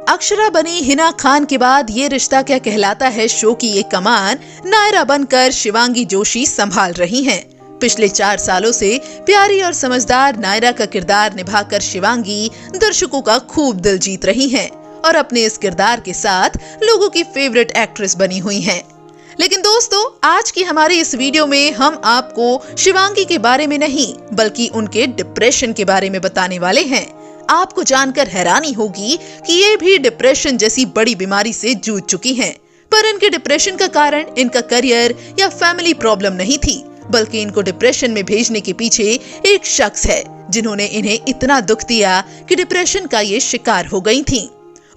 अक्षरा बनी हिना खान के बाद ये रिश्ता क्या कहलाता है शो की ये कमान नायरा बनकर शिवांगी जोशी संभाल रही हैं। पिछले 4 सालों से प्यारी और समझदार नायरा का किरदार निभाकर शिवांगी दर्शकों का खूब दिल जीत रही हैं और अपने इस किरदार के साथ लोगों की फेवरेट एक्ट्रेस बनी हुई हैं। लेकिन दोस्तों, आज की हमारी इस वीडियो में हम आपको शिवांगी के बारे में नहीं बल्कि उनके डिप्रेशन के बारे में बताने वाले हैं। आपको जानकर हैरानी होगी कि ये भी डिप्रेशन जैसी बड़ी बीमारी से जूझ चुकी हैं। पर इनके डिप्रेशन का कारण इनका करियर या फैमिली प्रॉब्लम नहीं थी, बल्कि इनको डिप्रेशन में भेजने के पीछे एक शख्स है जिन्होंने इन्हें इतना दुख दिया कि डिप्रेशन का ये शिकार हो गई थी।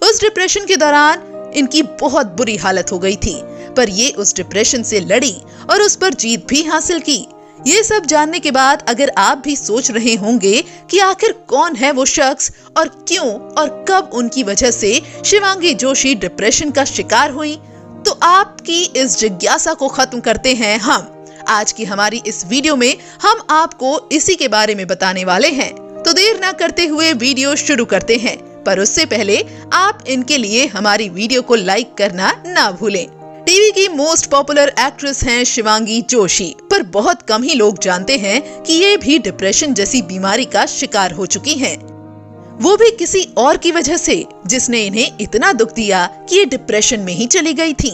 उस डिप्रेशन के दौरान इनकी बहुत बुरी हालत हो गई थी, पर ये उस डिप्रेशन से लड़ी और उस पर जीत भी हासिल की। ये सब जानने के बाद अगर आप भी सोच रहे होंगे कि आखिर कौन है वो शख्स और क्यों और कब उनकी वजह से शिवांगी जोशी डिप्रेशन का शिकार हुई, तो आपकी इस जिज्ञासा को खत्म करते हैं हम। आज की हमारी इस वीडियो में हम आपको इसी के बारे में बताने वाले हैं। तो देर ना करते हुए वीडियो शुरू करते हैं, पर उससे पहले आप इनके लिए हमारी वीडियो को लाइक करना ना भूलें। टीवी की मोस्ट पॉपुलर एक्ट्रेस हैं शिवांगी जोशी, पर बहुत कम ही लोग जानते हैं कि ये भी डिप्रेशन जैसी बीमारी का शिकार हो चुकी हैं। वो भी किसी और की वजह से जिसने इन्हें इतना दुख दिया कि ये डिप्रेशन में ही चली गई थी।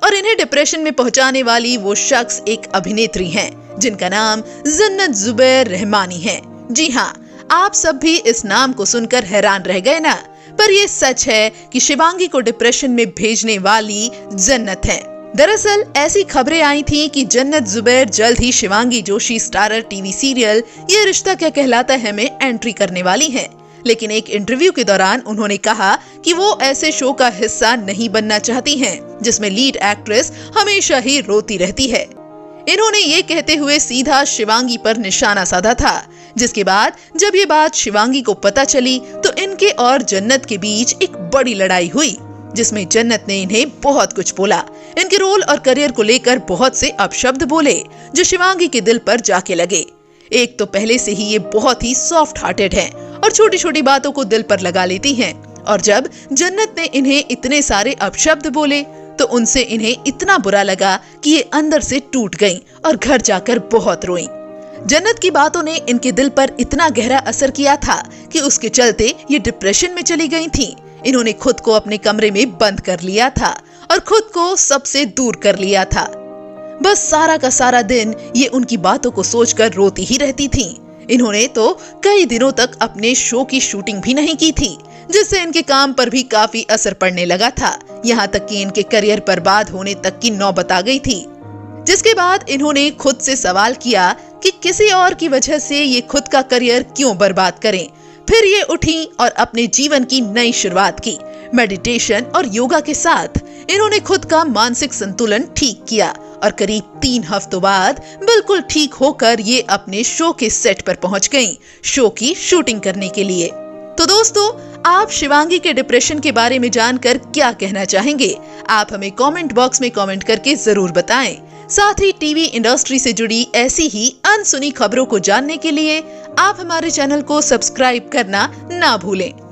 और इन्हें डिप्रेशन में पहुंचाने वाली वो शख्स एक अभिनेत्री हैं, जिनका नाम जन्नत जुबैर रहमानी है। जी हाँ, आप सब भी इस नाम को सुनकर हैरान रह गए ना, पर ये सच है कि शिवांगी को डिप्रेशन में भेजने वाली जन्नत है। दरअसल ऐसी खबरें आई थीं कि जन्नत जुबैर जल्द ही Shivangi Joshi starrer TV serial Yeh Rishta क्या कहलाता है में एंट्री करने वाली हैं। लेकिन एक इंटरव्यू के दौरान उन्होंने कहा कि वो ऐसे शो का हिस्सा नहीं बनना चाहती हैं जिसमें लीड एक्ट्रेस हमेशा ही रोती रहती है। इन्होंने ये कहते हुए सीधा शिवांगी पर निशाना साधा था, जिसके बाद जब ये बात शिवांगी को पता चली तो इनके और जन्नत के बीच एक बड़ी लड़ाई हुई, जिसमें जन्नत ने इन्हें बहुत कुछ बोला। इनके रोल और करियर को लेकर बहुत से अपशब्द बोले जो शिवांगी के दिल पर जाके लगे। एक तो पहले से ही ये बहुत ही सॉफ्ट हार्टेड हैं और छोटी छोटी बातों को दिल पर लगा लेती हैं, और जब जन्नत ने इन्हें इतने सारे अपशब्द बोले तो उनसे इन्हें इतना बुरा लगा कि ये अंदर से टूट गईं और घर जाकर बहुत रोईं। जन्नत की बातों ने इनके दिल पर इतना गहरा असर किया था कि उसके चलते ये डिप्रेशन में चली गई थीं। इन्होंने खुद को अपने कमरे में बंद कर लिया था और खुद को सबसे दूर कर लिया था। बस सारा का सारा दिन ये उनकी बातों को सोचकर रोती ही रहती थीं। इन्होंने तो कई दिनों तक अपने शो की शूटिंग भी नहीं की थी, जिससे इनके काम पर भी काफी असर पड़ने लगा था। यहाँ तक कि इनके करियर बर्बाद होने तक की नौबत आ गई थी। जिसके बाद इन्होंने खुद से सवाल किया कि किसी और की वजह से ये खुद का करियर क्यों बर्बाद करें। फिर ये उठी और अपने जीवन की नई शुरुआत की। मेडिटेशन और योगा के साथ इन्होंने खुद का मानसिक संतुलन ठीक किया और करीब 3 हफ्तों बाद बिल्कुल ठीक होकर ये अपने शो के सेट पर पहुंच गईं, शो की शूटिंग करने के लिए। तो दोस्तों, आप शिवांगी के डिप्रेशन के बारे में जानकर क्या कहना चाहेंगे? आप हमें कमेंट बॉक्स में कमेंट करके जरूर बताएं। साथ ही टीवी इंडस्ट्री से जुड़ी ऐसी ही अनसुनी खबरों को जानने के लिए आप हमारे चैनल को सब्सक्राइब करना ना भूलें।